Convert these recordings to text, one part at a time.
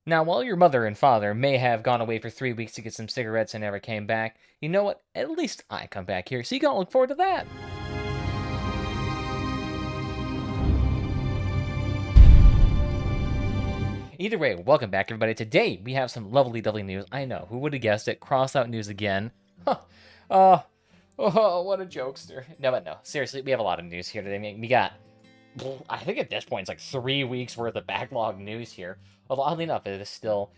Now, while your mother and father may have gone away for 3 weeks to get some cigarettes and never came back, you know what? At least I come back here, so you gotta look forward to that. Either way, welcome back, everybody. Today, we have some lovely news. I know, who would have guessed it? Crossout news again. Huh. Uh, oh, what a jokester. No, but no. Seriously, we have a lot of news here today. We got, I think at this point, it's like 3 weeks worth of backlog news here. Although, oddly enough, it is still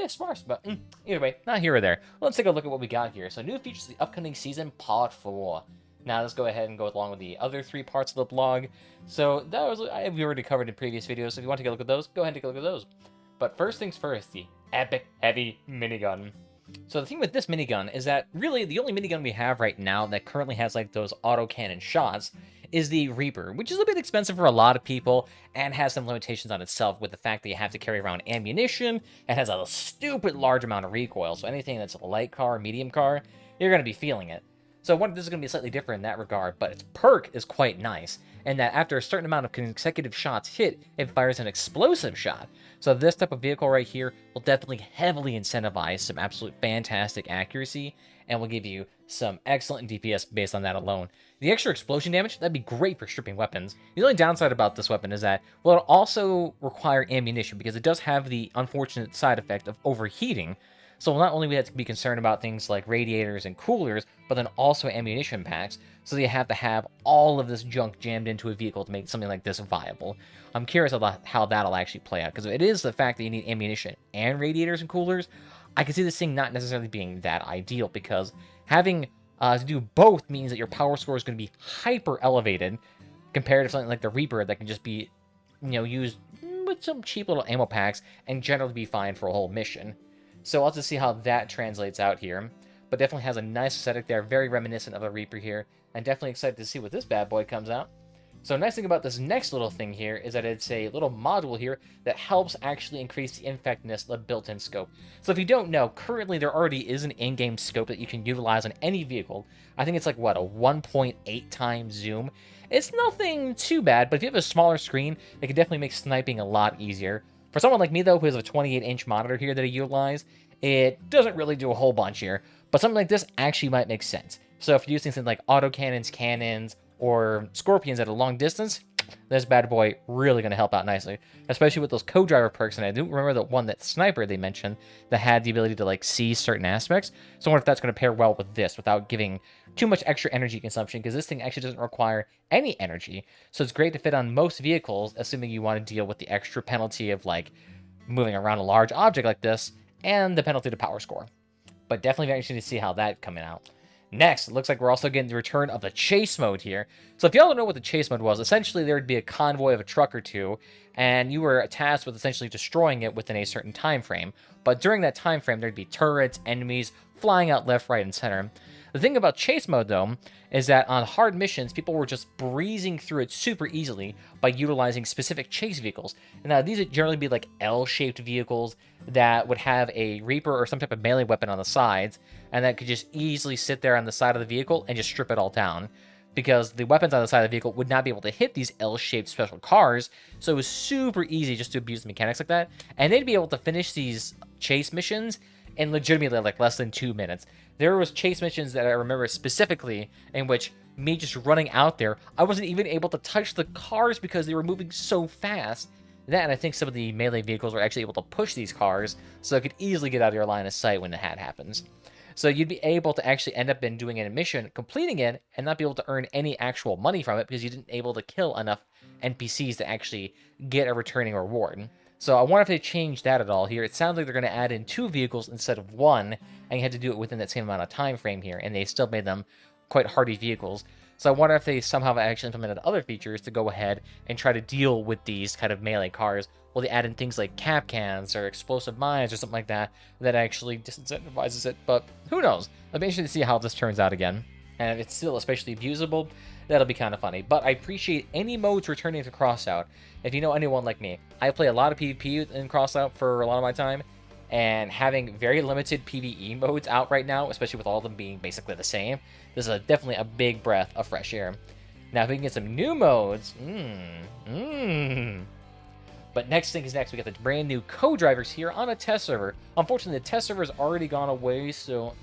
sparse. But either way, not here or there. Let's take a look at what we got here. So, new features the upcoming season, Part 4. Now, let's go ahead and go along with the other 3 parts of the blog. So, that was we already covered in previous videos. So, if you want to take a look at those, go ahead and take a look at those. But first things first, the Epic Heavy Minigun. So the thing with this minigun is that really the only minigun we have right now that currently has like those autocannon shots is the Reaper, which is a bit expensive for a lot of people and has some limitations on itself with the fact that you have to carry around ammunition and has a stupid large amount of recoil. So anything that's a light car, medium car, you're going to be feeling it. So this is going to be slightly different in that regard, but its perk is quite nice, in that after a certain amount of consecutive shots hit, it fires an explosive shot. So this type of vehicle right here will definitely heavily incentivize some absolute fantastic accuracy, and will give you some excellent DPS based on that alone. The extra explosion damage, that'd be great for stripping weapons. The only downside about this weapon is that, well, it'll also require ammunition, because it does have the unfortunate side effect of overheating. So not only we have to be concerned about things like radiators and coolers, but then also ammunition packs, so you have to have all of this junk jammed into a vehicle to make something like this viable. I'm curious about how that'll actually play out, because if it is the fact that you need ammunition and radiators and coolers, I can see this thing not necessarily being that ideal, because having to do both means that your power score is going to be hyper elevated compared to something like the Reaper that can just be, used with some cheap little ammo packs and generally be fine for a whole mission. So I'll have to see how that translates out here. But definitely has a nice aesthetic there, very reminiscent of a Reaper here. And definitely excited to see what this bad boy comes out. So nice thing about this next little thing here is that it's a little module here that helps actually increase the effectiveness of the built-in scope. So if you don't know, currently there already is an in-game scope that you can utilize on any vehicle. I think it's like, what, a 1.8 times zoom? It's nothing too bad, but if you have a smaller screen, it can definitely make sniping a lot easier. For someone like me, though, who has a 28-inch monitor here that I utilize, it doesn't really do a whole bunch here. But something like this actually might make sense. So if you're using things like autocannons, cannons, or scorpions at a long distance, this bad boy really going to help out nicely. Especially with those co-driver perks, and I do remember the one that sniper they mentioned that had the ability to like see certain aspects. So I wonder if that's going to pair well with this without giving too much extra energy consumption, because this thing actually doesn't require any energy. So it's great to fit on most vehicles, assuming you want to deal with the extra penalty of like moving around a large object like this and the penalty to power score. But definitely very interesting to see how that's coming out. Next, it looks like we're also getting the return of the chase mode here. So if y'all don't know what the chase mode was, essentially there would be a convoy of a truck or two, and you were tasked with essentially destroying it within a certain time frame. But during that time frame, there'd be turrets, enemies flying out left, right, and center. The thing about chase mode, though, is that on hard missions, people were just breezing through it super easily by utilizing specific chase vehicles. And now, these would generally be like L-shaped vehicles that would have a Reaper or some type of melee weapon on the sides, and that could just easily sit there on the side of the vehicle and just strip it all down. Because the weapons on the side of the vehicle would not be able to hit these L-shaped special cars, so it was super easy just to abuse the mechanics like that. And they'd be able to finish these chase missions in legitimately like less than 2 minutes. There was chase missions that I remember specifically in which me just running out there, I wasn't even able to touch the cars because they were moving so fast. That, and I think some of the melee vehicles were actually able to push these cars, so it could easily get out of your line of sight when the hat happens. So you'd be able to actually end up in doing a mission, completing it, and not be able to earn any actual money from it because you didn't able to kill enough NPCs to actually get a returning reward. So I wonder if they changed that at all here. It sounds like they're going to add in 2 vehicles instead of 1, and you had to do it within that same amount of time frame here, and they still made them quite hardy vehicles. So I wonder if they somehow actually implemented other features to go ahead and try to deal with these kind of melee cars. Will they add in things like cap cans or explosive mines or something like that that actually disincentivizes it? But who knows? I'll be interested to see how this turns out again. And if it's still especially abusable, that'll be kind of funny. But I appreciate any modes returning to Crossout. If you know anyone like me, I play a lot of PvP in Crossout for a lot of my time, and having very limited PvE modes out right now, especially with all of them being basically the same, this is definitely a big breath of fresh air. Now, if we can get some new modes, But next thing is next. We got the brand new co-drivers here on a test server. Unfortunately, the test server has already gone away, so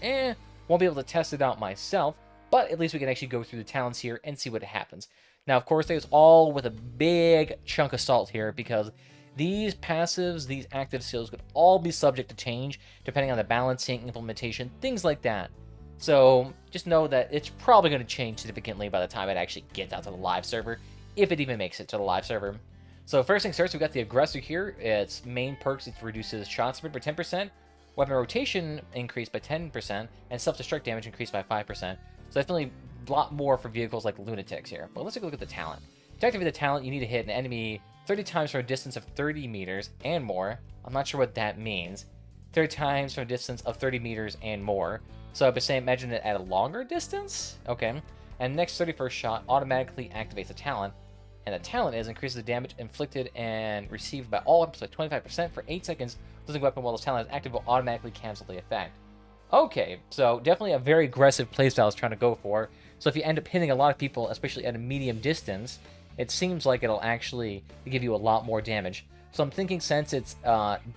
won't be able to test it out myself. But at least we can actually go through the talents here and see what happens. Now, of course, there's all with a big chunk of salt here, because these passives, these active skills could all be subject to change depending on the balancing, implementation, things like that. So just know that it's probably going to change significantly by the time it actually gets out to the live server, if it even makes it to the live server. So first things first, we got the Aggressor here. Its main perks, it reduces shot speed by 10%, weapon rotation increased by 10%, and self-destruct damage increased by 5%. So definitely a lot more for vehicles like Lunatics here. But let's take a look at the talent. To activate the talent, you need to hit an enemy 30 times from a distance of 30 meters and more. I'm not sure what that means. 30 times from a distance of 30 meters and more. So I'd be saying, imagine it at a longer distance? Okay. And next 31st shot automatically activates a talent. And the talent is increases the damage inflicted and received by all weapons by 25% for 8 seconds. Losing weapon while the talent is active will automatically cancel the effect. Okay, so definitely a very aggressive playstyle is trying to go for. So if you end up hitting a lot of people, especially at a medium distance, it seems like it'll actually give you a lot more damage. So I'm thinking since it's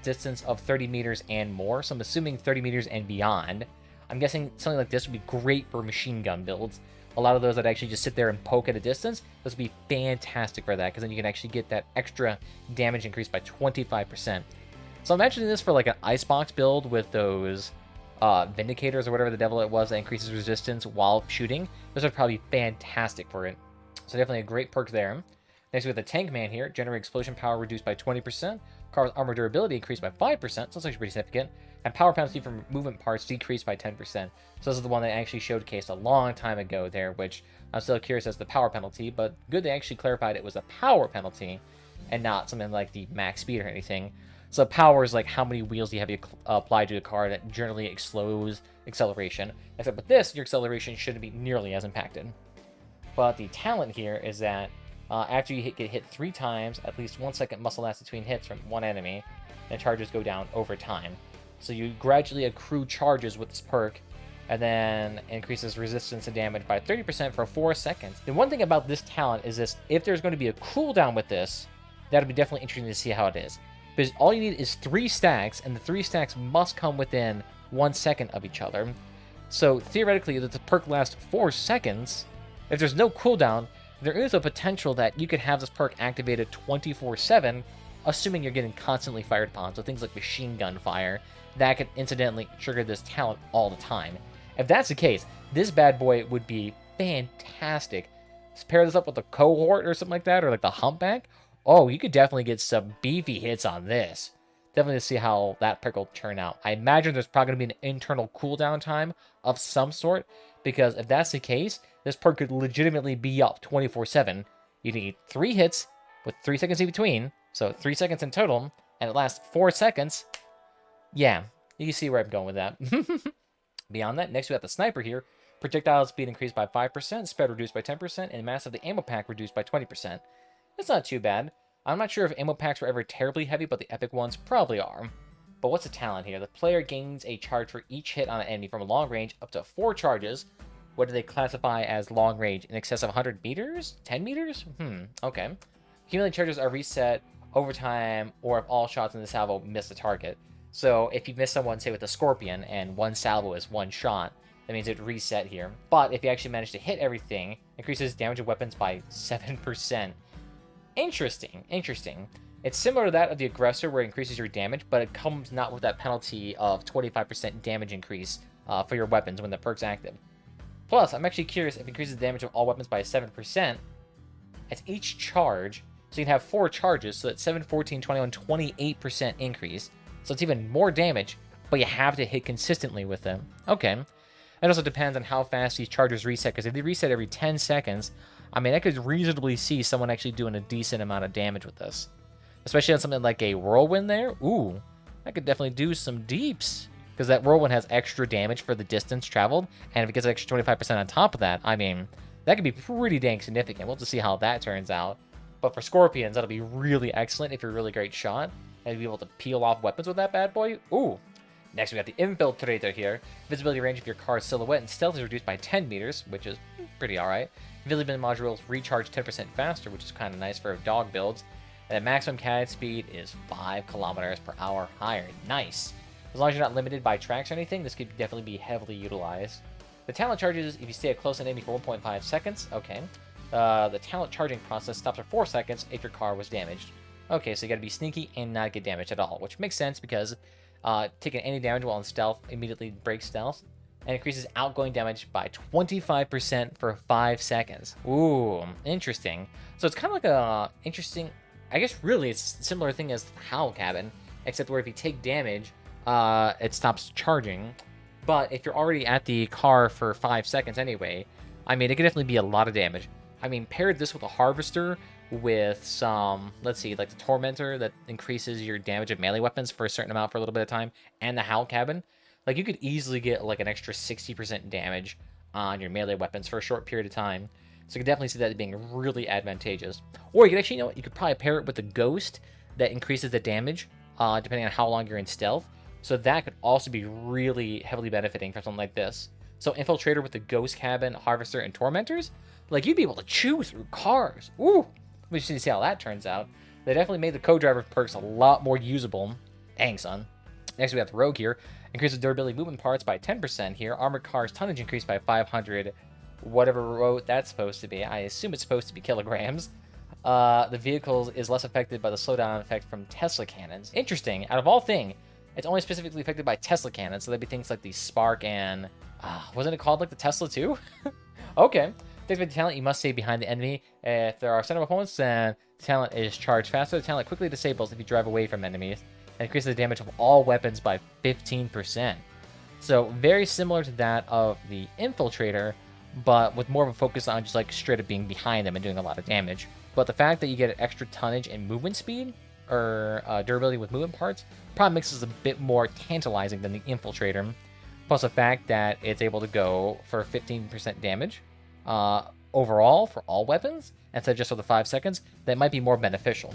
distance of 30 meters and more, so I'm assuming 30 meters and beyond, I'm guessing something like this would be great for machine gun builds. A lot of those that actually just sit there and poke at a distance, this would be fantastic for that, because then you can actually get that extra damage increase by 25%. So I'm imagining this for like an icebox build with those Vindicators or whatever the devil it was that increases resistance while shooting. This would probably be fantastic for it. So definitely a great perk there. Next we have the Tank Man here. Generate explosion power reduced by 20%. Car's armor durability increased by 5%, so that's actually pretty significant. And power penalty from movement parts decreased by 10%. So this is the one that actually showcased a long time ago there, which I'm still curious as the power penalty, but good they actually clarified it was a power penalty and not something like the max speed or anything. So power is like how many wheels do you have applied to a car that generally slows acceleration. Except with this, your acceleration shouldn't be nearly as impacted. But the talent here is that after you get hit 3 times, at least 1 second muscle lasts between hits from one enemy, and charges go down over time. So you gradually accrue charges with this perk, and then increases resistance and damage by 30% for 4 seconds. The one thing about this talent is this: if there's going to be a cooldown with this, that'll be definitely interesting to see how it is. Because all you need is 3 stacks, and the 3 stacks must come within 1 second of each other. So theoretically, if the perk lasts 4 seconds, if there's no cooldown, there is a potential that you could have this perk activated 24/7, assuming you're getting constantly fired upon. So things like machine gun fire, that could incidentally trigger this talent all the time. If that's the case, this bad boy would be fantastic. Let's pair this up with a cohort or something like that, or like the humpback. Oh, you could definitely get some beefy hits on this. Definitely to see how that perk will turn out. I imagine there's probably going to be an internal cooldown time of some sort, because if that's the case, this perk could legitimately be up 24/7. You need 3 hits with 3 seconds in between, so 3 seconds in total, and it lasts 4 seconds. Yeah, you can see where I'm going with that. Beyond that, next we have the Sniper here. Projectile speed increased by 5%, spread reduced by 10%, and mass of the ammo pack reduced by 20%. It's not too bad. I'm not sure if ammo packs were ever terribly heavy, but the epic ones probably are. But what's the talent here? The player gains a charge for each hit on an enemy from a long range up to 4 charges. What do they classify as long range? In excess of 100 meters? 10 meters? Okay. Accumulated charges are reset over time, or if all shots in the salvo miss the target. So if you miss someone, say with a Scorpion, and 1 salvo is 1 shot, that means it reset here. But if you actually manage to hit everything, increases damage of weapons by 7%. Interesting, interesting. It's similar to that of the Aggressor, where it increases your damage, but it comes not with that penalty of 25% damage increase for your weapons when the perk's active. Plus, I'm actually curious if it increases the damage of all weapons by 7%. It's each charge, so you can have 4 charges, so that's 7, 14, 21, 28% increase. So it's even more damage, but you have to hit consistently with them. Okay. It also depends on how fast these charges reset, because if they reset every 10 seconds, I mean, I could reasonably see someone actually doing a decent amount of damage with this. Especially on something like a Whirlwind there. Ooh, I could definitely do some deeps. Because that Whirlwind has extra damage for the distance traveled. And if it gets an extra 25% on top of that, I mean, that could be pretty dang significant. We'll have to see how that turns out. But for Scorpions, that'll be really excellent if you're a really great shot. And be able to peel off weapons with that bad boy. Ooh. Next, we got the Infiltrator here. Visibility range of your car's silhouette and stealth is reduced by 10 meters, which is pretty alright. Invisibility modules recharge 10% faster, which is kind of nice for dog builds. And the maximum kinetic speed is 5 kilometers per hour higher. Nice. As long as you're not limited by tracks or anything, this could definitely be heavily utilized. The talent charges if you stay a close enemy for 1.5 seconds. Okay. The talent charging process stops for 4 seconds if your car was damaged. Okay, so you gotta be sneaky and not get damaged at all, which makes sense because taking any damage while in stealth immediately breaks stealth and increases outgoing damage by 25% for 5 seconds. Ooh, interesting. So it's kind of like a interesting, I guess really it's a similar thing as the Howl Cabin, except where if you take damage, it stops charging. But if you're already at the car for 5 seconds anyway, I mean, it could definitely be a lot of damage. I mean, paired this with a Harvester with some, let's see, like the Tormentor that increases your damage of melee weapons for a certain amount for a little bit of time, and the Howl Cabin, like you could easily get like an extra 60% damage on your melee weapons for a short period of time. So you can definitely see that being really advantageous. Or you could actually, you know what, you could probably pair it with the Ghost that increases the damage depending on how long you're in stealth. So that could also be really heavily benefiting from something like this. So Infiltrator with the Ghost Cabin, Harvester, and Tormentors, like you'd be able to chew through cars. Ooh, we just need to see how that turns out. They definitely made the co-driver perks a lot more usable. Dang, son. Next we have the Rogue here. Increases durability movement parts by 10% here. Armored cars tonnage increased by 500. Whatever that's supposed to be. I assume it's supposed to be kilograms. The vehicle is less affected by the slowdown effect from Tesla cannons. Interesting. Out of all things, it's only specifically affected by Tesla cannons. So that'd be things like the Spark and... wasn't it called like the Tesla too? Okay. Takes with the talent, you must stay behind the enemy. If there are center opponents, then the talent is charged faster. The talent quickly disables if you drive away from enemies. And increases the damage of all weapons by 15%. So very similar to that of the Infiltrator, but with more of a focus on just like straight up being behind them and doing a lot of damage. But the fact that you get an extra tonnage and movement speed, or durability with movement parts, probably makes this a bit more tantalizing than the Infiltrator. Plus the fact that it's able to go for 15% damage overall for all weapons, instead of just for the 5 seconds, that might be more beneficial.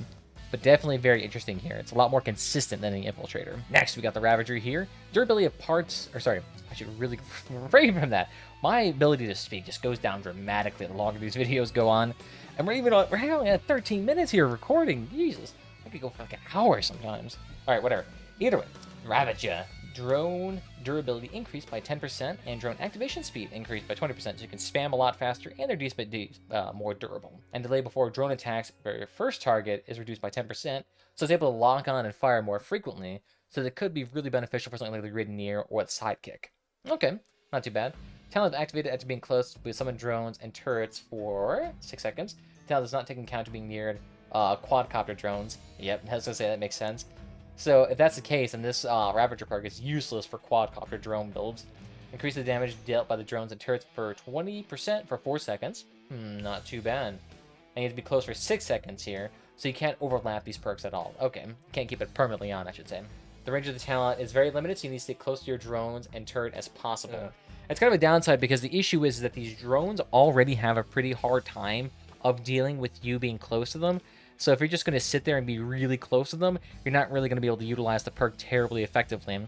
But definitely very interesting here. It's a lot more consistent than the Infiltrator. Next, we got the Ravagery here. Durability of parts, or sorry, I should really refrain from that. My ability to speak just goes down dramatically the longer these videos go on. And we're only at 13 minutes here recording. Jesus, I could go for like an hour sometimes. All right, whatever. Either way, Ravager Drone durability increased by 10%, and drone activation speed increased by 20%, so you can spam a lot faster, and they're decently more durable. And delay before drone attacks for your first target is reduced by 10%, so it's able to lock on and fire more frequently, so that could be really beneficial for something like the Ridneer or the Sidekick. Okay, not too bad. Talent activated after being close with summon drones and turrets for 6 seconds. Talent does not take into account being near quadcopter drones. Yep, I was gonna say that makes sense. So if that's the case, then this Ravager perk is useless for quadcopter drone builds. Increase the damage dealt by the drones and turrets for 20% for 4 seconds. Not too bad. And you have to be close for 6 seconds here, so you can't overlap these perks at all. Okay, can't keep it permanently on, I should say. The range of the talent is very limited, so you need to stay close to your drones and turret as possible. Yeah. It's kind of a downside because the issue is that these drones already have a pretty hard time of dealing with you being close to them. So if you're just going to sit there and be really close to them, you're not really going to be able to utilize the perk terribly effectively.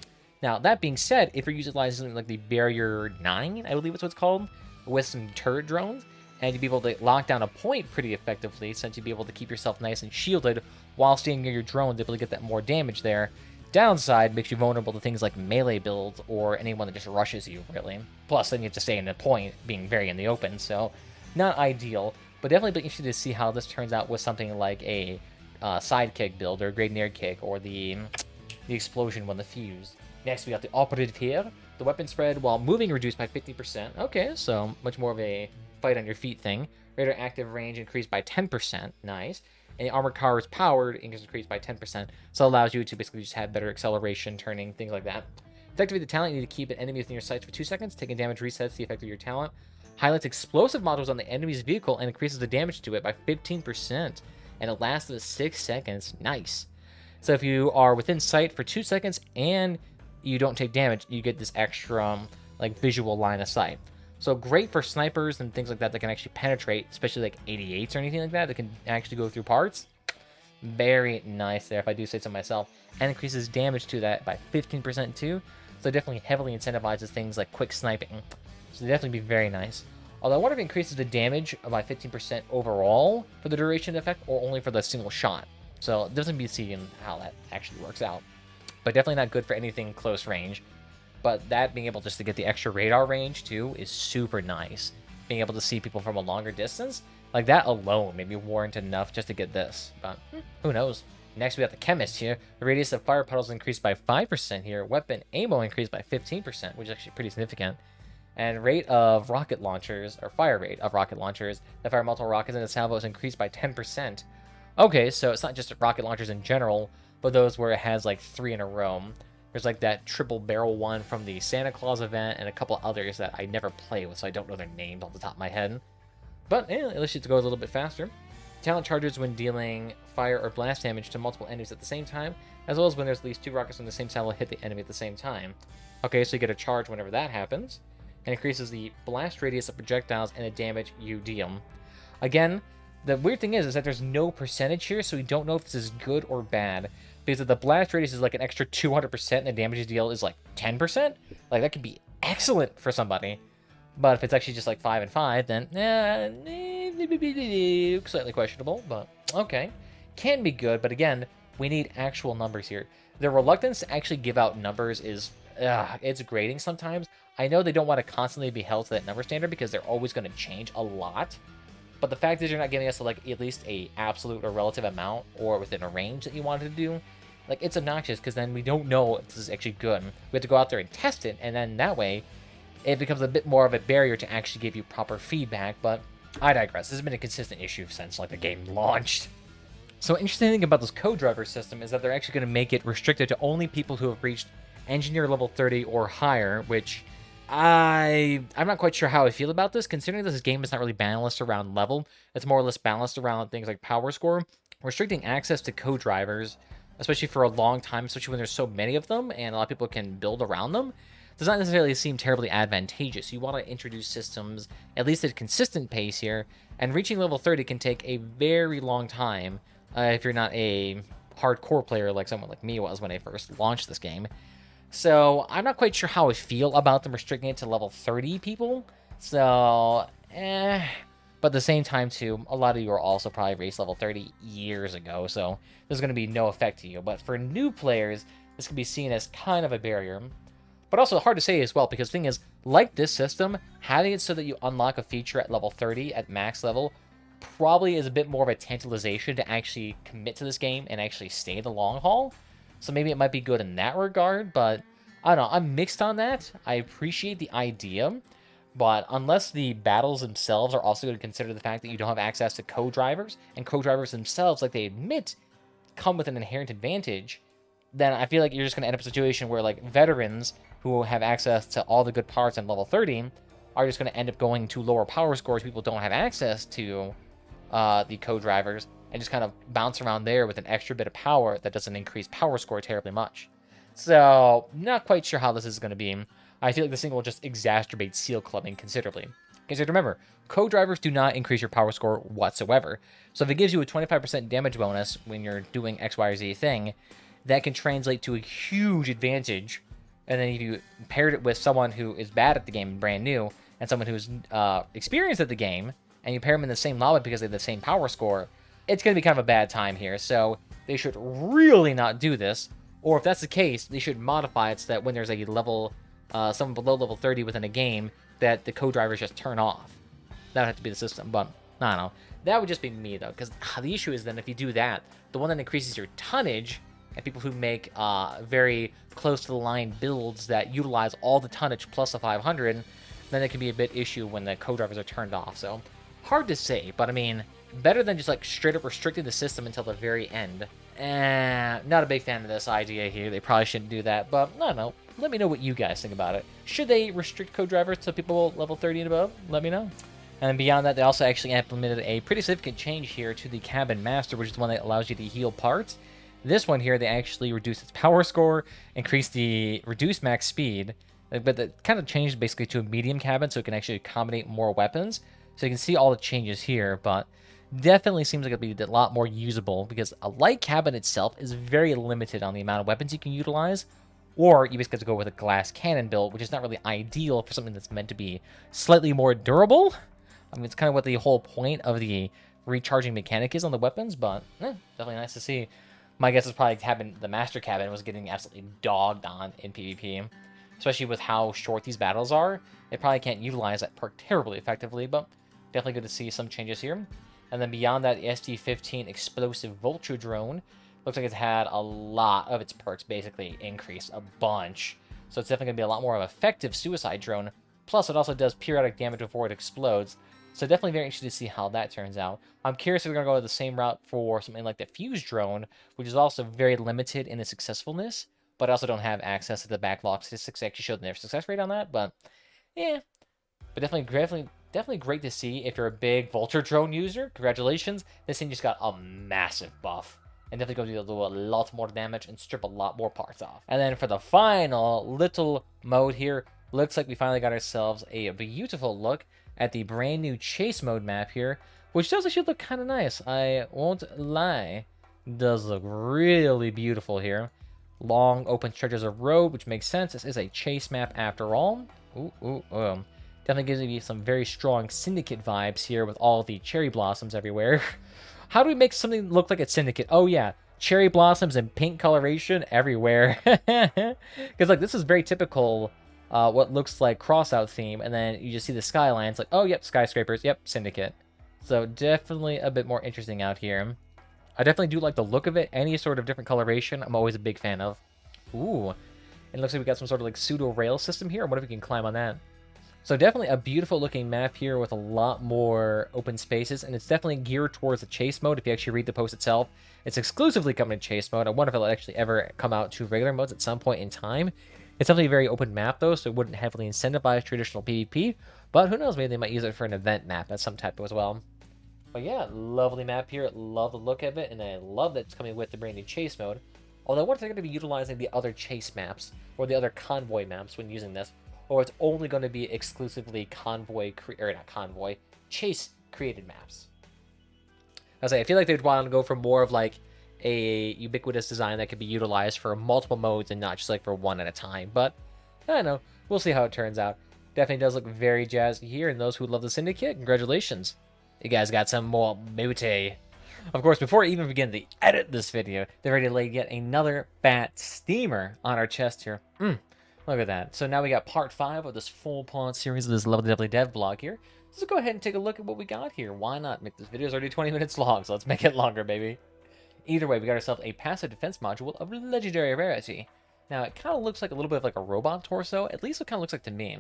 Now, that being said, if you're utilizing something like the Barrier 9, I believe that's what it's called, with some turret drones, and you'd be able to lock down a point pretty effectively, since you'd be able to keep yourself nice and shielded while staying near your drones, able to get that more damage there. Downside makes you vulnerable to things like melee builds or anyone that just rushes you, really. Plus, then you have to stay in the point, being very in the open, so not ideal. But definitely be interested to see how this turns out with something like a sidekick build, or a grenade kick, or the explosion when the fuse. Next, we got the operative here. The weapon spread while moving reduced by 50%. Okay, so much more of a fight on your feet thing. Radar active range increased by 10%. Nice. And the armored car is powered, increased by 10%. So it allows you to basically just have better acceleration, turning, things like that. To activate the talent, you need to keep an enemy within your sights for 2 seconds. Taking damage resets the effect of your talent. Highlights explosive modules on the enemy's vehicle and increases the damage to it by 15%. And it lasts 6 seconds. Nice. So if you are within sight for 2 seconds and you don't take damage, you get this extra like visual line of sight. So great for snipers and things like that can actually penetrate, especially like 88s or anything like that can actually go through parts. Very nice there, if I do say so myself. And increases damage to that by 15% too. So definitely heavily incentivizes things like quick sniping. So definitely be very nice. Although I wonder if it increases the damage by 15% overall for the duration effect, or only for the single shot. So definitely be seeing how that actually works out. But definitely not good for anything close range. But that being able just to get the extra radar range too is super nice. Being able to see people from a longer distance, like that alone maybe warrant enough just to get this. But who knows? Next we have the Chemist here. The radius of fire puddles increased by 5% here. Weapon ammo increased by 15%, which is actually pretty significant. And rate of rocket launchers, or fire rate of rocket launchers, that fire multiple rockets into salvos increased by 10%. Okay, so it's not just rocket launchers in general, but those where it has like 3 in a row. There's like that triple barrel one from the Santa Claus event and a couple others that I never play with, so I don't know their names off the top of my head. But at least it goes a little bit faster. Talent charges when dealing fire or blast damage to multiple enemies at the same time, as well as when there's at least 2 rockets from the same salvo hit the enemy at the same time. Okay, so you get a charge whenever that happens, and increases the blast radius of projectiles and the damage you deal. Again, the weird thing is that there's no percentage here, so we don't know if this is good or bad. Because if the blast radius is like an extra 200% and the damage you deal is like 10%, like that could be excellent for somebody. But if it's actually just like 5 and 5, then slightly questionable, but okay. Can be good, but again, we need actual numbers here. The reluctance to actually give out numbers is, it's grating sometimes. I know they don't want to constantly be held to that number standard because they're always going to change a lot. But the fact is you're not giving us like at least a absolute or relative amount or within a range that you wanted to do. Like, it's obnoxious because then we don't know if this is actually good. We have to go out there and test it, and then that way it becomes a bit more of a barrier to actually give you proper feedback. But I digress. This has been a consistent issue since like the game launched. So interesting thing about this co-driver system is that they're actually going to make it restricted to only people who have reached engineer level 30 or higher, which I'm not quite sure how I feel about this, considering this game is not really balanced around level. It's more or less balanced around things like power score. Restricting access to co-drivers, especially for a long time, especially when there's so many of them and a lot of people can build around them, does not necessarily seem terribly advantageous. You want to introduce systems, at least at a consistent pace here, and reaching level 30 can take a very long time if you're not a hardcore player like someone like me was when I first launched this game. So I'm not quite sure how I feel about them restricting it to level 30 people. So, But at the same time, too, a lot of you are also probably raised level 30 years ago, so there's going to be no effect to you. But for new players, this can be seen as kind of a barrier. But also hard to say as well, because the thing is, like this system, having it so that you unlock a feature at level 30 at max level probably is a bit more of a tantalization to actually commit to this game and actually stay the long haul. So maybe it might be good in that regard, but I don't know. I'm mixed on that. I appreciate the idea, but unless the battles themselves are also going to consider the fact that you don't have access to co-drivers, and co-drivers themselves, like they admit, come with an inherent advantage, then I feel like you're just going to end up in a situation where like veterans who have access to all the good parts on level 30 are just going to end up going to lower power scores. People don't have access to the co-drivers and just kind of bounce around there with an extra bit of power that doesn't increase power score terribly much. So, not quite sure how this is going to be. I feel like this thing will just exacerbate seal clubbing considerably. Because remember, co-drivers do not increase your power score whatsoever. So if it gives you a 25% damage bonus when you're doing X, Y, or Z thing, that can translate to a huge advantage. And then if you paired it with someone who is bad at the game and brand new, and someone who's experienced at the game, and you pair them in the same lobby because they have the same power score, it's going to be kind of a bad time here. So they should really not do this. Or if that's the case, they should modify it so that when there's a level, someone below level 30 within a game, that the co-drivers just turn off. That would have to be the system, but I don't know. That would just be me, though, because the issue is then if you do that, the one that increases your tonnage, and people who make very close to the line builds that utilize all the tonnage plus a 500, then it can be a bit issue when the co-drivers are turned off. So, hard to say, but I mean, better than just like straight up restricting the system until the very end. Not a big fan of this idea here. They probably shouldn't do that, but I don't know. Let me know what you guys think about it. Should they restrict co-drivers to people level 30 and above? Let me know. And beyond that, they also actually implemented a pretty significant change here to the Cabin Master, which is the one that allows you to heal parts. This one here, they actually reduced its power score, increased the reduced max speed, but it kind of changed basically to a medium cabin so it can actually accommodate more weapons. So you can see all the changes here, but definitely seems like it'll be a lot more usable because a light cabin itself is very limited on the amount of weapons you can utilize, or you basically have to go with a glass cannon build, which is not really ideal for something that's meant to be slightly more durable. I mean, it's kind of what the whole point of the recharging mechanic is on the weapons, but definitely nice to see. My guess is probably having the Master Cabin was getting absolutely dogged on in PvP, especially with how short these battles are. They probably can't utilize that perk terribly effectively, but definitely good to see some changes here. And then beyond that, the SD-15 Explosive Vulture Drone looks like it's had a lot of its perks basically increased a bunch. So it's definitely going to be a lot more of an effective suicide drone. Plus, it also does periodic damage before it explodes. So definitely very interested to see how that turns out. I'm curious if we're going to go the same route for something like the Fuse Drone, which is also very limited in its successfulness, but I also don't have access to the backlog statistics. I actually showed their success rate on that, but yeah. But definitely great to see if you're a big Vulture Drone user. Congratulations. This thing just got a massive buff. And definitely going to do a lot more damage and strip a lot more parts off. And then for the final little mode here, looks like we finally got ourselves a beautiful look at the brand new Chase mode map here, which does actually look kind of nice. I won't lie. It does look really beautiful here. Long open stretches of road, which makes sense. This is a chase map after all. Definitely gives me some very strong Syndicate vibes here with all the cherry blossoms everywhere. How do we make something look like a Syndicate? Oh yeah, cherry blossoms and pink coloration everywhere. Because like this is very typical what looks like Crossout theme, and then you just see the skyline. It's like, oh yep, skyscrapers, yep, Syndicate. So definitely a bit more interesting out here. I definitely do like the look of it. Any sort of different coloration, I'm always a big fan of. Ooh, and it looks like we got some sort of like pseudo rail system here. I wonder if we can climb on that. So definitely a beautiful looking map here with a lot more open spaces, and it's definitely geared towards the chase mode. If you actually read the post itself, it's exclusively coming to chase mode. I wonder if it'll actually ever come out to regular modes at some point in time. It's definitely a very open map though, so it wouldn't heavily incentivize traditional PvP, but who knows, maybe they might use it for an event map at some type as well. But yeah, lovely map here, love the look of it, and I love that it's coming with the brand new chase mode. Although I wonder if they're going to be utilizing the other chase maps, or the other convoy maps when using this, or it's only going to be exclusively chase created maps. I feel like they'd want to go for more of like a ubiquitous design that could be utilized for multiple modes and not just like for one at a time. But I don't know, we'll see how it turns out. Definitely does look very jazzy here, and those who love the Syndicate, congratulations. You guys got some more booty. Of course, before I even begin to edit this video, they're ready to lay yet another fat steamer on our chest here. Look at that. So now we got part 5 of this full plot series of this lovely dev blog here. Let's go ahead and take a look at what we got here. Why not? This video is already 20 minutes long, so let's make it longer, baby. Either way, we got ourselves a passive defense module of legendary rarity. Now, it kind of looks like a little bit of like a robot torso. At least it kind of looks like to me.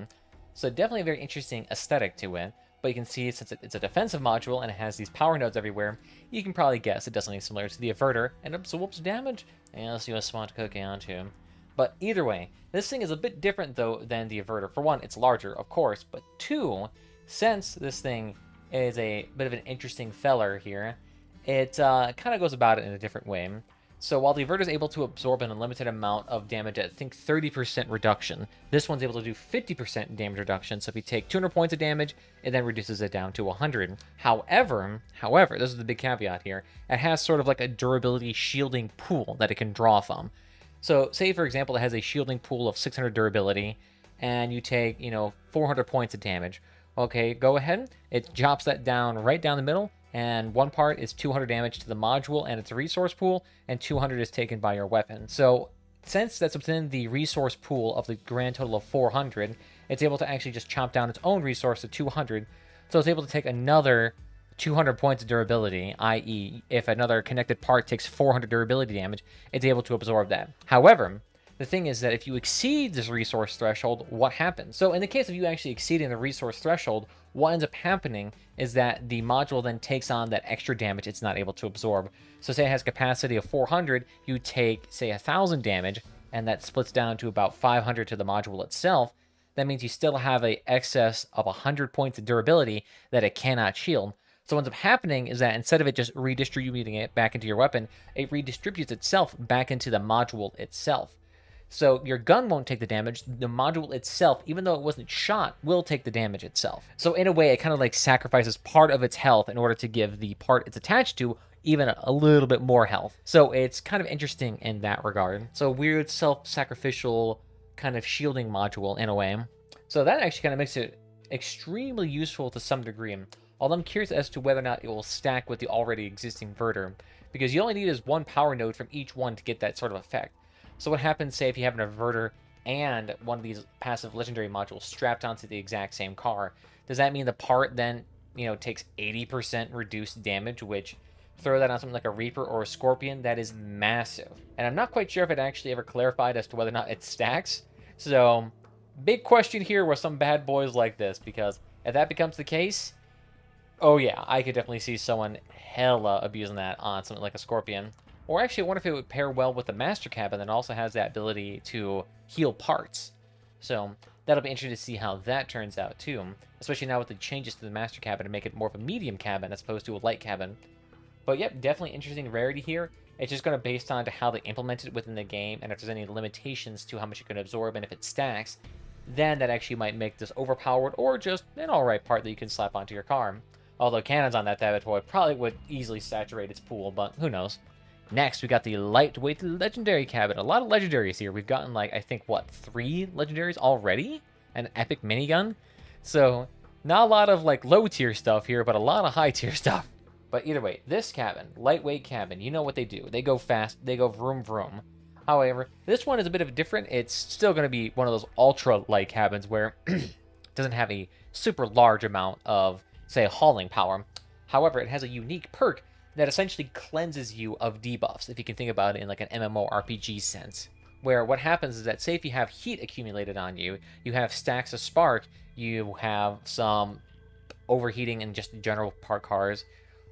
So definitely a very interesting aesthetic to it. But you can see, since it's a defensive module and it has these power nodes everywhere, you can probably guess it does something similar to the Averter and absorbs damage. And let's see what Swamp Cookie onto. But either way, this thing is a bit different, though, than the Averter. For one, it's larger, of course. But two, since this thing is a bit of an interesting feller here, it kind of goes about it in a different way. So while the Averter is able to absorb an unlimited amount of damage at, I think, 30% reduction, this one's able to do 50% damage reduction. So if you take 200 points of damage, it then reduces it down to 100. However, this is the big caveat here, it has sort of like a durability shielding pool that it can draw from. So say, for example, it has a shielding pool of 600 durability, and you take, 400 points of damage. Okay, go ahead. It drops that down right down the middle, and one part is 200 damage to the module and its resource pool, and 200 is taken by your weapon. So since that's within the resource pool of the grand total of 400, it's able to actually just chop down its own resource to 200. So it's able to take another 200 points of durability, i.e. if another connected part takes 400 durability damage, it's able to absorb that. However, the thing is that if you exceed this resource threshold, what happens? So in the case of you actually exceeding the resource threshold, what ends up happening is that the module then takes on that extra damage it's not able to absorb. So say it has capacity of 400, you take, say, 1,000 damage, and that splits down to about 500 to the module itself. That means you still have an excess of 100 points of durability that it cannot shield. So what ends up happening is that instead of it just redistributing it back into your weapon, it redistributes itself back into the module itself. So your gun won't take the damage, the module itself, even though it wasn't shot, will take the damage itself. So in a way, it kind of like sacrifices part of its health in order to give the part it's attached to even a little bit more health. So it's kind of interesting in that regard. So weird self-sacrificial kind of shielding module in a way. So that actually kind of makes it extremely useful to some degree. although I'm curious as to whether or not it will stack with the already existing Verter, because you only need is one power node from each one to get that sort of effect. So what happens, say, if you have an Averter and one of these passive legendary modules strapped onto the exact same car, does that mean the part then, takes 80% reduced damage, which, throw that on something like a Reaper or a Scorpion, that is massive. And I'm not quite sure if it actually ever clarified as to whether or not it stacks. So, big question here with some bad boys like this, because if that becomes the case, oh yeah, I could definitely see someone hella abusing that on something like a Scorpion. Or actually, I wonder if it would pair well with the Master Cabin that also has that ability to heal parts. So that'll be interesting to see how that turns out too, especially now with the changes to the Master Cabin to make it more of a medium cabin as opposed to a light cabin. But yep, definitely interesting rarity here. It's just going to based on how they implement it within the game, and if there's any limitations to how much it can absorb and if it stacks, then that actually might make this overpowered or just an alright part that you can slap onto your car. Although cannons on that bad boy probably would easily saturate its pool, but who knows. Next, we got the lightweight legendary cabin. A lot of legendaries here. We've gotten, like, I think, what, 3 legendaries already? An epic minigun? So, not a lot of, like, low-tier stuff here, but a lot of high-tier stuff. But either way, this cabin, lightweight cabin, you know what they do. They go fast, they go vroom vroom. However, this one is a bit of different. It's still going to be one of those ultra-light cabins where it doesn't have a super large amount of, say, hauling power. However, it has a unique perk that essentially cleanses you of debuffs, if you can think about it in like an MMORPG sense. Where what happens is that, say if you have heat accumulated on you, you have stacks of spark, you have some overheating in just general park cars,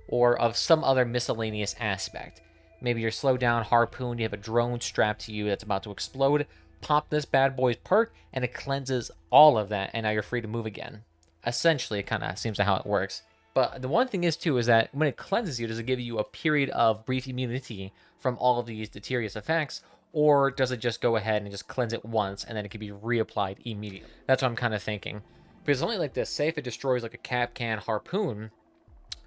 or of some other miscellaneous aspect. Maybe you're slowed down, harpooned, you have a drone strapped to you that's about to explode, pop this bad boy's perk, and it cleanses all of that, and now you're free to move again. Essentially, it kind of seems to how it works. But the one thing is, too, is that when it cleanses you, does it give you a period of brief immunity from all of these deleterious effects, or does it just go ahead and just cleanse it once, and then it can be reapplied immediately? That's what I'm kind of thinking. Because something like this, say if it destroys like a cap can harpoon,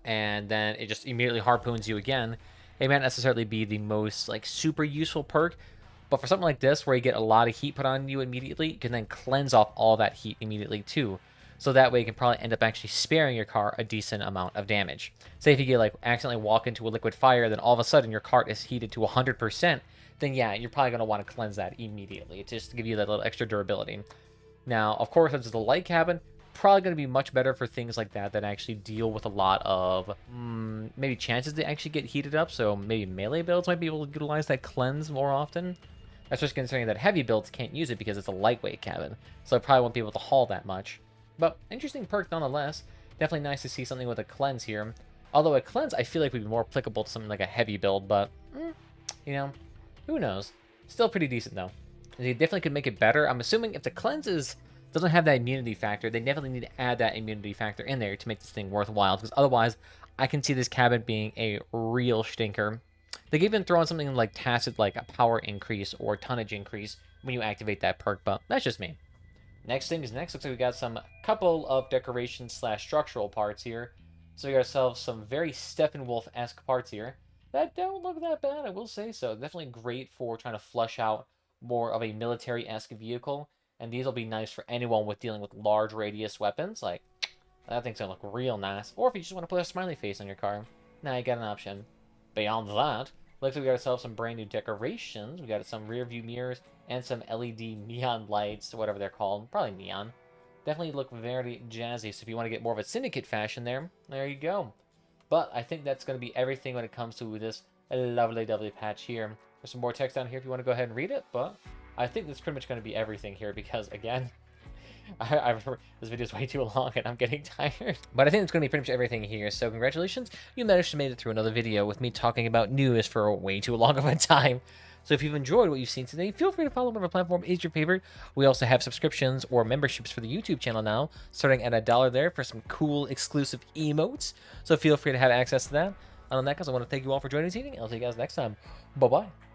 and then it just immediately harpoons you again, it may not necessarily be the most like super useful perk, but for something like this, where you get a lot of heat put on you immediately, you can then cleanse off all that heat immediately too. So that way you can probably end up actually sparing your car a decent amount of damage. Say if you get like accidentally walk into a liquid fire, then all of a sudden your cart is heated to 100%, then yeah, you're probably going to want to cleanse that immediately, just to give you that little extra durability. Now, of course, since it's a light cabin, probably going to be much better for things like that actually deal with a lot of maybe chances to actually get heated up. So maybe melee builds might be able to utilize that cleanse more often. Especially considering that heavy builds can't use it because it's a lightweight cabin. So it probably won't be able to haul that much. But interesting perk nonetheless. Definitely nice to see something with a cleanse here. Although a cleanse I feel like would be more applicable to something like a heavy build, but you know, who knows. Still pretty decent though. They definitely could make it better. I'm assuming if the cleanse doesn't have that immunity factor, they definitely need to add that immunity factor in there to make this thing worthwhile, because otherwise I can see this cabin being a real stinker. They could even throw in something like tacit, like a power increase or tonnage increase when you activate that perk, but that's just me. Next thing is next. Looks like we got some couple of decoration slash structural parts here. So we got ourselves some very Steppenwolf-esque parts here that don't look that bad, I will say so. Definitely great for trying to flush out more of a military-esque vehicle. And these will be nice for anyone with dealing with large radius weapons. Like, that thing's gonna look real nice. Or if you just want to put a smiley face on your car, now you got an option. Beyond that, looks like we got ourselves some brand new decorations. We got some rear view mirrors and some LED neon lights, whatever they're called. Probably neon. Definitely look very jazzy. So if you want to get more of a syndicate fashion there you go. But I think that's going to be everything when it comes to this lovely patch here. There's some more text down here if you want to go ahead and read it, but I think that's pretty much going to be everything here because, again, I remember this video is way too long and I'm getting tired. But I think it's going to be pretty much everything here. So congratulations, you managed to make it through another video with me talking about news for way too long of a time. So if you've enjoyed what you've seen today, feel free to follow whatever platform is your favorite. We also have subscriptions or memberships for the YouTube channel now, starting at $1 there for some cool exclusive emotes. So feel free to have access to that. Other than that, guys, I want to thank you all for joining this evening. I'll see you guys next time. Bye-bye.